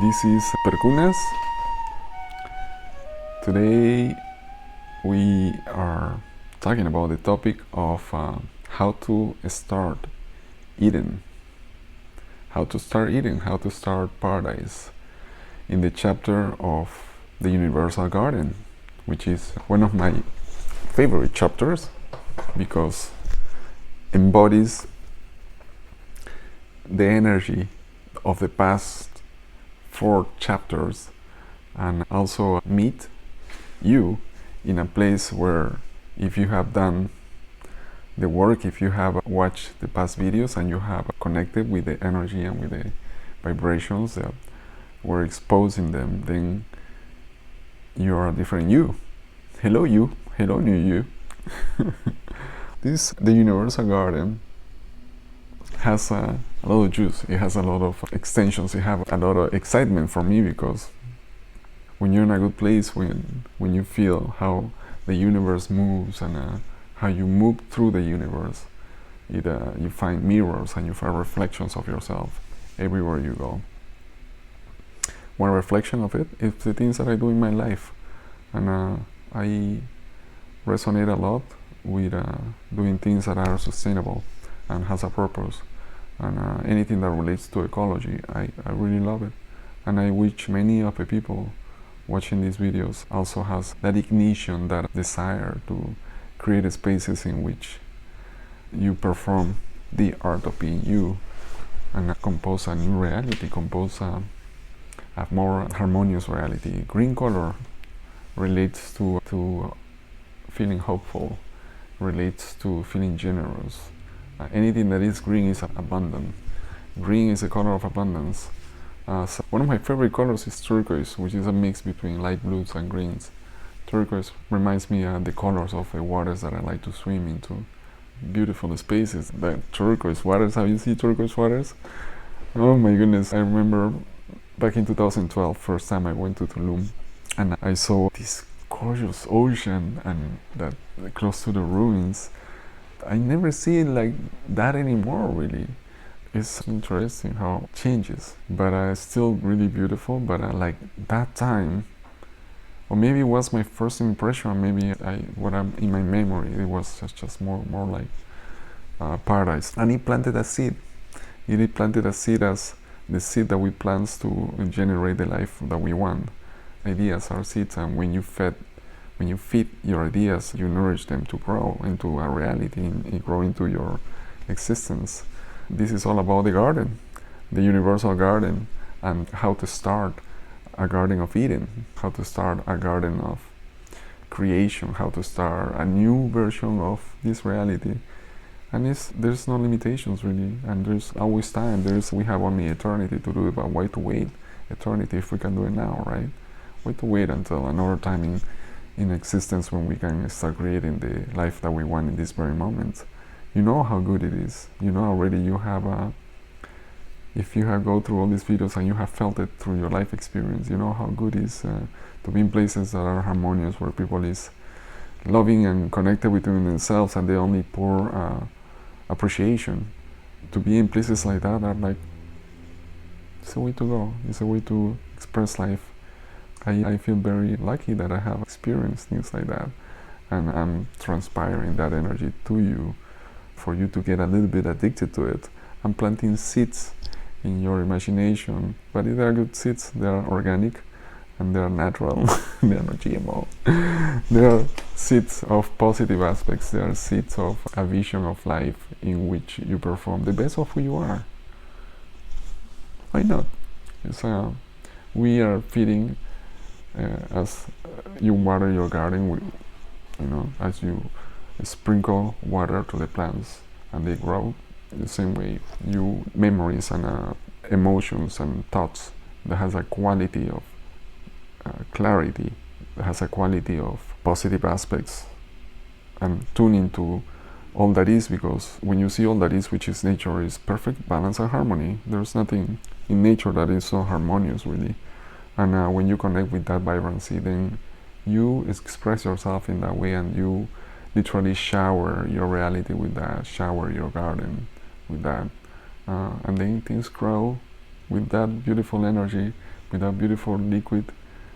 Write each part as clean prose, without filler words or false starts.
This is Perkunas. Today we are talking about the topic of how to start Eden. How to start Eden, how to start paradise in the chapter of the Universal Garden, which is one of my favorite chapters because embodies the energy of the past 4 chapters and also meet you in a place where, if you have done the work, if you have watched the past videos and you have connected with the energy and with the vibrations that were exposed in them, then you are a different you. Hello you, hello new you. The Universal Garden has a lot of juice, it has a lot of extensions, it has a lot of excitement for me, because when you're in a good place, when you feel how the universe moves and how you move through the universe, you find mirrors and you find reflections of yourself everywhere you go. One reflection of it is the things that I do in my life, and I resonate a lot with doing things that are sustainable and has a purpose, and anything that relates to ecology, I really love it, and I wish many of the people watching these videos also has that ignition, that desire to create spaces in which you perform the art of being you and compose a new reality, compose a more harmonious reality. Green color relates to feeling hopeful, relates to feeling generous. Anything that is green is abundant. Green is a color of abundance. So one of my favorite colors is turquoise, which is a mix between light blues and greens. Turquoise reminds me of the colors of the waters that I like to swim into. Beautiful spaces. The turquoise waters, have you seen turquoise waters? Oh my goodness, I remember back in 2012, first time I went to Tulum, and I saw this gorgeous ocean and that close to the ruins. I never see it like that anymore, really. It's interesting how it changes, but still really beautiful. But like that time, or maybe it was my first impression, maybe what I'm in my memory, it was just more like paradise. And it planted a seed. It planted a seed as the seed that we plant to generate the life that we want. Ideas are seeds, and when you feed your ideas, you nourish them to grow into a reality, and grow into your existence. This is all about the garden, the Universal Garden, and how to start a Garden of Eden, how to start a garden of creation, how to start a new version of this reality. And there's no limitations, really, and there's always time. We have only eternity to do it, but why to wait eternity if we can do it now, right? Why to wait until another time in existence when we can start creating the life that we want in this very moment? You know how good it is. You know already. You have if you have go through all these videos and you have felt it through your life experience, you know how good it is to be in places that are harmonious, where people is loving and connected between themselves, and they only pour appreciation. To be in places like that are like, it's a way to go. It's a way to express life. I feel very lucky that I have experienced things like that, and I'm transpiring that energy to you, for you to get a little bit addicted to it. I'm planting seeds in your imagination, but they are good seeds. They are organic and they are natural. They are not GMO. They are seeds of positive aspects. They are seeds of a vision of life in which you perform the best of who you are. Why not? We are feeding as you water your garden, as you sprinkle water to the plants and they grow. The same way, memories and emotions and thoughts that has a quality of clarity, that has a quality of positive aspects, and tune into all that is, because when you see all that is, which is nature, is perfect balance and harmony. There's nothing in nature that is so harmonious, really. And when you connect with that vibrancy, then you express yourself in that way, and you literally shower your reality with that, shower your garden with that, and then things grow with that beautiful energy, with that beautiful liquid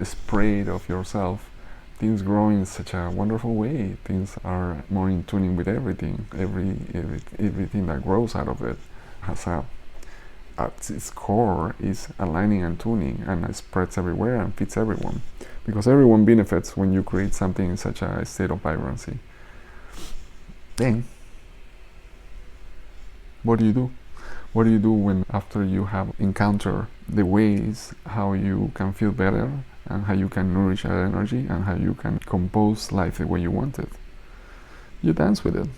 spray of yourself, things grow in such a wonderful way. Things are more in tuning with everything. Everything that grows out of it has at its core is aligning and tuning, and it spreads everywhere and fits everyone, because everyone benefits when you create something in such a state of vibrancy. Then what do you do? What do you do when, after you have encountered the ways how you can feel better and how you can nourish that energy and how you can compose life the way you want it? You dance with it.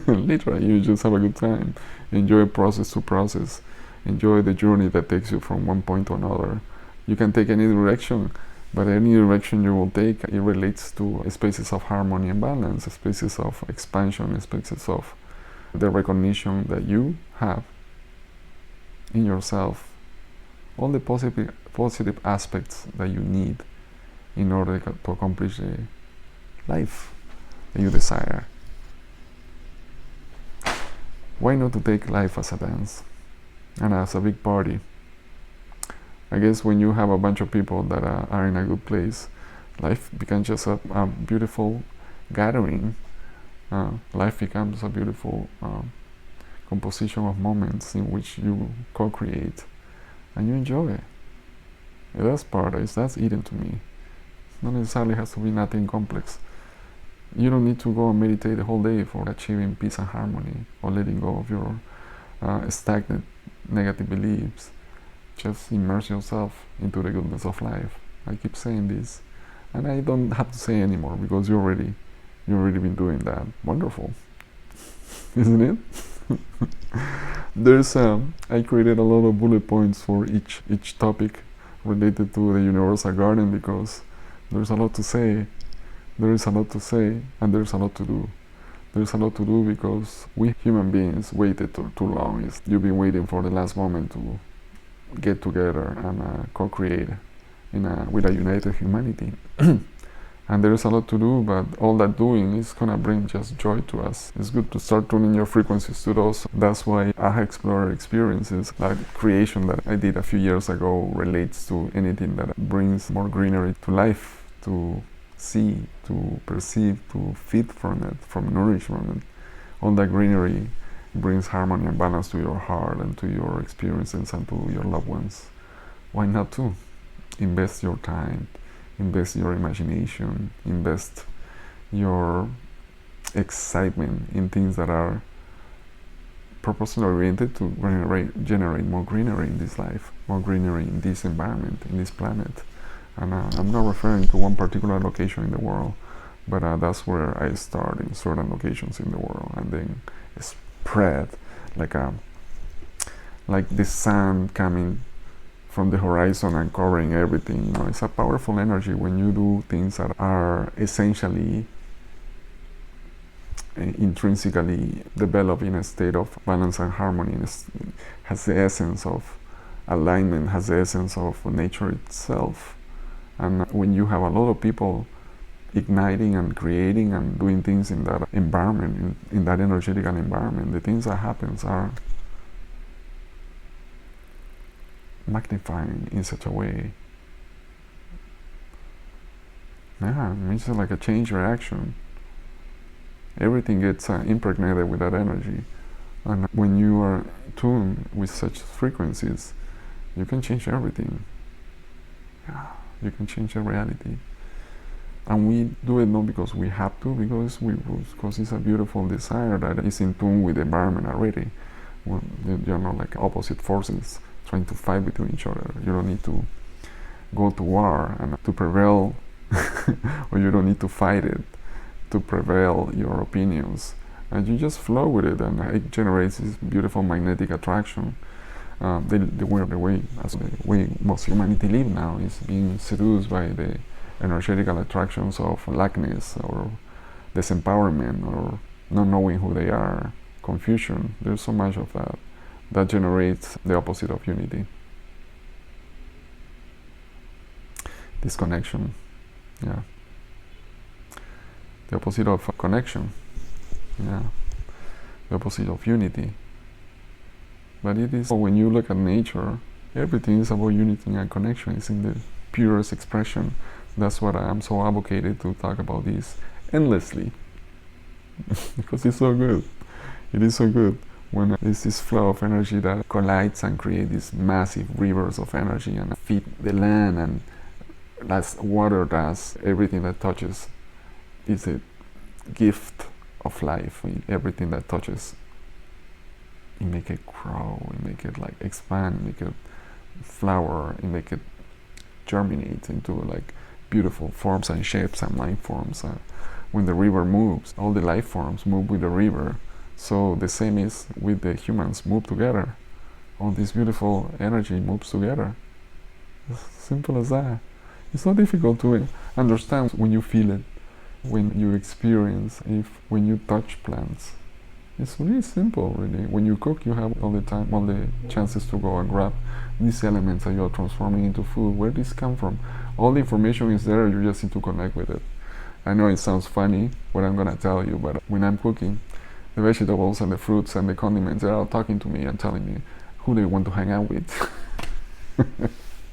Literally, you just have a good time. Enjoy process to process. Enjoy the journey that takes you from one point to another. You can take any direction, but any direction you will take, it relates to spaces of harmony and balance, spaces of expansion, spaces of the recognition that you have in yourself, all the positive aspects that you need in order to accomplish the life that you desire. Why not to take life as a dance and as a big party? I guess when you have a bunch of people that are in a good place, life becomes just a beautiful gathering. Life becomes a beautiful composition of moments in which you co-create and you enjoy it. That's paradise. That's Eden to me. Not necessarily has to be nothing complex. You don't need to go and meditate the whole day for achieving peace and harmony or letting go of your stagnant negative beliefs. Just immerse yourself into the goodness of life. I keep saying this, and I don't have to say anymore because you already been doing that. Wonderful, isn't it? There's I created a lot of bullet points for each topic related to the universal garden, because there's a lot to say. There is a lot to say, and there's a lot to do. There's a lot to do because we human beings waited too long. You've been waiting for the last moment to get together and co-create with a united humanity. And there is a lot to do, but all that doing is gonna bring just joy to us. It's good to start tuning your frequencies to those. That's why AHA Explorer experiences, like creation that I did a few years ago, relates to anything that brings more greenery to life, to see, to perceive, to feed from it, from nourishment. All that greenery brings harmony and balance to your heart and to your experiences and to your loved ones. Why not to invest your time, invest your imagination, invest your excitement in things that are purposely oriented to generate more greenery in this life, more greenery in this environment, in this planet. And I'm not referring to one particular location in the world, but that's where I start, in certain locations in the world, and then spread like the sun coming from the horizon and covering everything. You know, it's a powerful energy when you do things that are essentially intrinsically developed in a state of balance and harmony. It has the essence of alignment, has the essence of nature itself. And when you have a lot of people igniting and creating and doing things in that environment, in that energetical environment, the things that happens are magnifying in such a way. Yeah, it's just like a chain reaction. Everything gets impregnated with that energy. And when you are tuned with such frequencies, you can change everything. Yeah, you can change the reality. And we do it not because we have to, because it's a beautiful desire that is in tune with the environment already. Well, you're not like opposite forces trying to fight between each other. You don't need to go to war and to prevail, or you don't need to fight it to prevail your opinions. And you just flow with it, and it generates this beautiful magnetic attraction. The way most humanity live now is being seduced by the energetical attractions of lackness or disempowerment or not knowing who they are, confusion. There's so much of that generates the opposite of unity. Disconnection, yeah. The opposite of connection, yeah. The opposite of unity. But it is, when you look at nature, Everything is about unity and connection. It's in the purest expression. That's what I'm so advocated to talk about this endlessly because it's so good. It is so good when there's this flow of energy that collides and creates these massive rivers of energy and feed the land, and as water does, everything that touches is a gift of life. Everything that touches, you make it grow, you make it like expand, you make it flower, you make it germinate into like beautiful forms and shapes and life forms. When the river moves, all the life forms move with the river. So the same is with the humans, move together. All this beautiful energy moves together. It's simple as that. It's not difficult to understand when you feel it, when you experience, when you touch plants. It's really simple, really. When you cook, you have all the time, all the chances to go and grab these elements that you're transforming into food. Where does this come from? All the information is there, you just need to connect with it. I know it sounds funny what I'm gonna tell you, but when I'm cooking, the vegetables and the fruits and the condiments, they're all talking to me and telling me who they want to hang out with.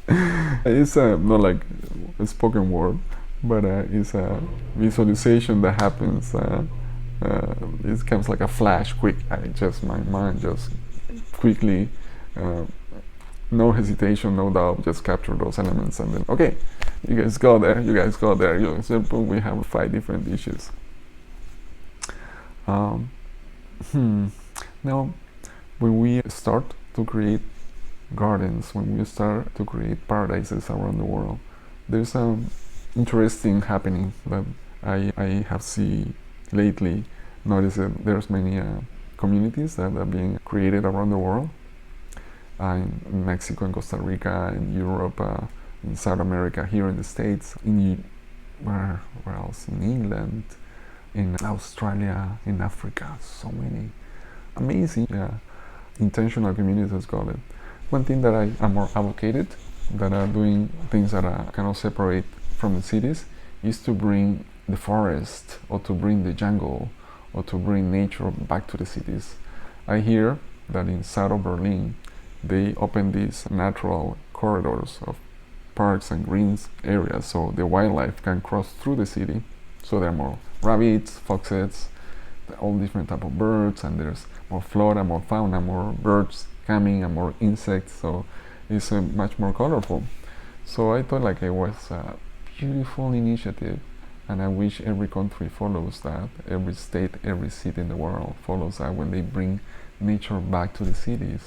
It's not like a spoken word, but it's a visualization that happens. It comes like a flash, quick. My mind just quickly, no hesitation, no doubt, just capture those elements and then, okay, you guys go there, you guys go there. Simple, we have 5 different dishes. Now, when we start to create gardens, when we start to create paradises around the world, there's an interesting happening that I have seen lately. Notice that there's many communities that are being created around the world, in Mexico, in Costa Rica, in Europe, in South America, here in the States, where else? In England, in Australia, in Africa. So many amazing, intentional communities, let's call it. One thing that I am more advocated, that are doing things that are kind of separate from the cities, is to bring the forest, or to bring the jungle, or to bring nature back to the cities. I hear that in south of Berlin, they open these natural corridors of parks and greens areas, so the wildlife can cross through the city. So there are more rabbits, foxes, all different type of birds, and there's more flora, more fauna, more birds coming, and more insects. So it's much more colorful. So I thought like it was a beautiful initiative, and I wish every country follows that, every state, every city in the world follows that when they bring nature back to the cities.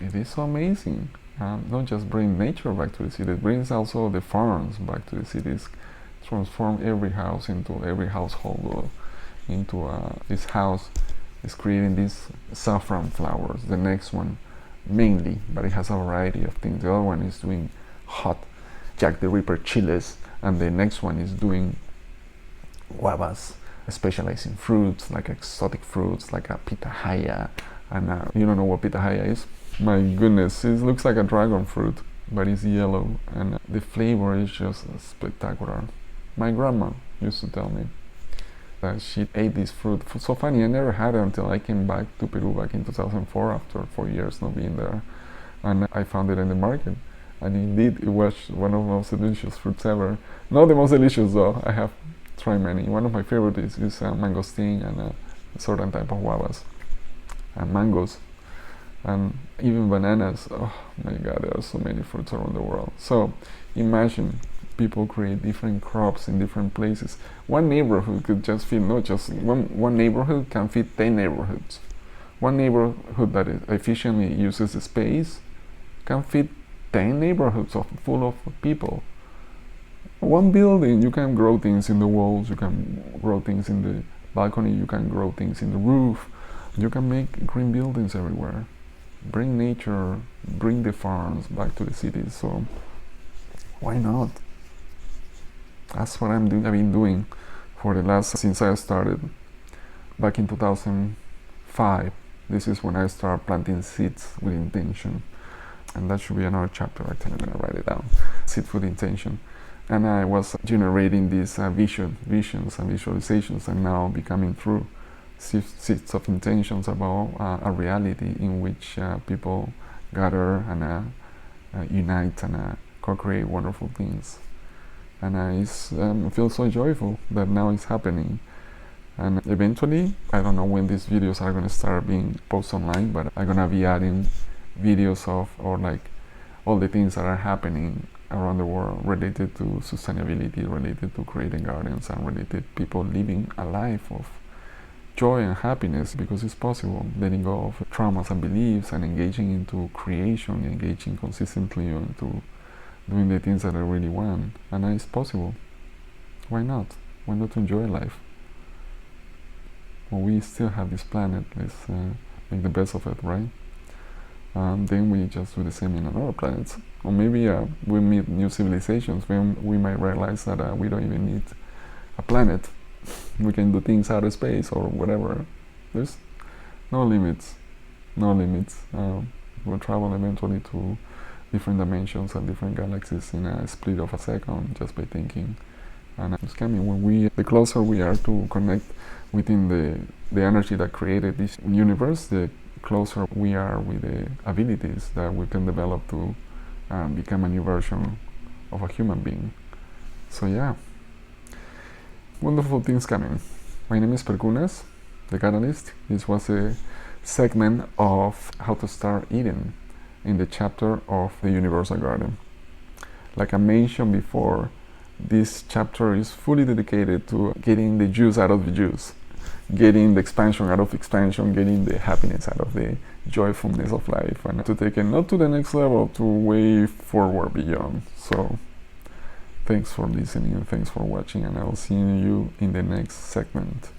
It is so amazing. Not just bring nature back to the city, it brings also the farms back to the cities, transform every house into every household, into this house is creating these saffron flowers. The next one mainly, but it has a variety of things. The other one is doing hot Jack the Ripper chiles, and the next one is doing guavas, specialized in fruits, like exotic fruits, like a pitahaya. And you don't know what pitahaya is? My goodness, it looks like a dragon fruit, but it's yellow, and the flavor is just spectacular. My grandma used to tell me that she ate this fruit. So funny, I never had it until I came back to Peru back in 2004 after 4 years not being there, and I found it in the market. And indeed, it was one of the most delicious fruits ever. Not the most delicious though, I have tried many. One of my favorites is mangosteen and a certain type of guavas and mangoes. And even bananas. Oh my god, there are so many fruits around the world. So imagine people create different crops in different places. One neighborhood could just feed, not just one neighborhood can feed 10 neighborhoods. One neighborhood that efficiently uses the space can feed 10 neighborhoods full of people. One building, you can grow things in the walls, you can grow things in the balcony, you can grow things in the roof, you can make green buildings everywhere. Bring nature, bring the farms back to the cities. So why not? That's what I've been doing for the last, since I started back in 2005. This is when I started planting seeds with intention, and that should be another chapter. I'm gonna write it down. Seeds with intention, and I was generating these visions and visualizations, and now becoming true. Seeds of intentions about a reality in which people gather and unite and co-create wonderful things. And I feel so joyful that now it's happening. And eventually, I don't know when these videos are going to start being posted online, but I'm going to be adding videos of, or like, all the things that are happening around the world related to sustainability, related to creating gardens, and related people living a life of joy and happiness, because it's possible, letting go of traumas and beliefs and engaging into creation, engaging consistently into doing the things that I really want. And it's possible. Why not? Why not enjoy life? Well, we still have this planet, let's make the best of it, right? Then we just do the same in another planets. Or maybe we meet new civilizations when we might realize that we don't even need a planet. We can do things out of space or whatever. There's no limits. No limits. We'll travel eventually to different dimensions and different galaxies in a split of a second just by thinking. And it's coming when the closer we are to connect within the energy that created this universe, the closer we are with the abilities that we can develop to become a new version of a human being. So yeah, wonderful things coming. My name is Perkunas, the Catalyst. This was a segment of how to start eating in the chapter of the Universal Garden. Like I mentioned before, this chapter is fully dedicated to getting the juice out of the juice, getting the expansion out of expansion, getting the happiness out of the joyfulness of life, and to take it not to the next level, to way forward beyond. So thanks for listening and thanks for watching, and I'll see you in the next segment.